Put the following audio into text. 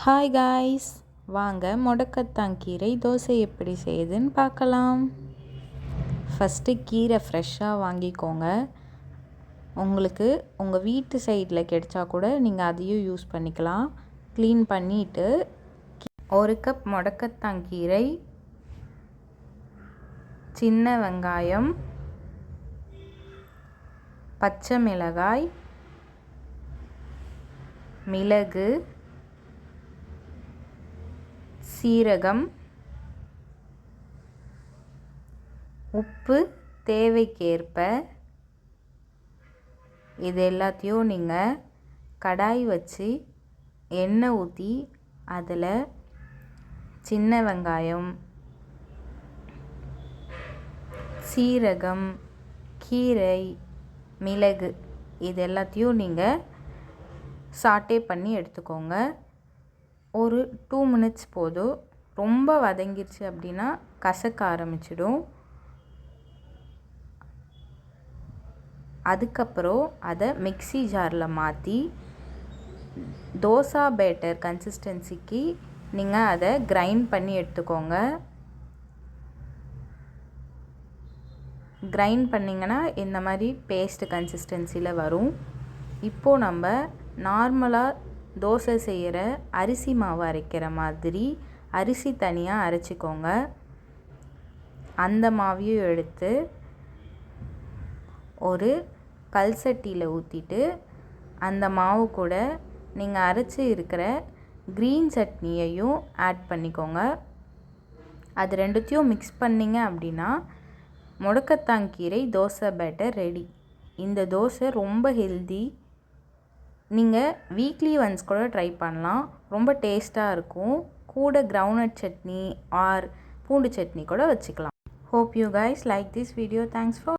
Hi guys, வாங்க முடக்கத்தான் கீரை தோசை எப்படி செய்யுதுன்னு பார்க்கலாம். ஃபஸ்ட்டு கீரை ஃப்ரெஷ்ஷாக வாங்கிக்கோங்க. உங்களுக்கு உங்கள் வீட்டு சைடில் கிடைச்சா கூட நீங்கள் அதையும் யூஸ் பண்ணிக்கலாம். க்ளீன் பண்ணிவிட்டு 1 கப் முடக்கத்தான் கீரை, சின்ன வெங்காயம், பச்சை மிளகாய், மிளகு, சீரகம், உப்பு தேவைக்கேற்ப இது எல்லாத்தையும் நீங்கள் கடாய் வச்சு எண்ணெய் ஊற்றி அதில் சின்ன வெங்காயம், சீரகம், கீரை, மிளகு இது எல்லாத்தையும் நீங்கள் சாட்டே பண்ணி எடுத்துக்கோங்க. ஒரு 2 மினிட்ஸ் போதும். ரொம்ப வதங்கிருச்சு அப்படின்னா கசக்க ஆரம்பிச்சிடும். அதுக்கப்புறம் அதை மிக்ஸி ஜாரில் மாற்றி தோசை பேட்டர் கன்சிஸ்டன்சிக்கு நீங்கள் அதை கிரைண்ட் பண்ணி எடுத்துக்கோங்க. கிரைண்ட் பண்ணிங்கன்னா இந்த மாதிரி பேஸ்ட் கன்சிஸ்டன்சியில் வரும். இப்போது நம்ம நார்மலாக தோசை செய்கிற அரிசி மாவு அரைக்கிற மாதிரி அரிசி தனியாக அரைச்சிக்கோங்க. அந்த மாவையும் எடுத்து ஒரு கல் சட்டியில் ஊற்றிட்டு அந்த மாவு கூட நீங்கள் அரைச்சி இருக்கிற க்ரீன் சட்னியையும் ஆட் பண்ணிக்கோங்க. அது ரெண்டுத்தையும் மிக்ஸ் பண்ணிங்க அப்படின்னா முடக்கத்தான் கீரை தோசை பேட்டர் ரெடி. இந்த தோசை ரொம்ப ஹெல்தி. நீங்கள் வீக்லி ஒன்ஸ் கூட ட்ரை பண்ணலாம். ரொம்ப டேஸ்ட்டாக இருக்கும். கூட கிரவுண்ட்நட் சட்னி ஆர் பூண்டு சட்னி கூட வச்சுக்கலாம். Hope you guys like this video. Thanks for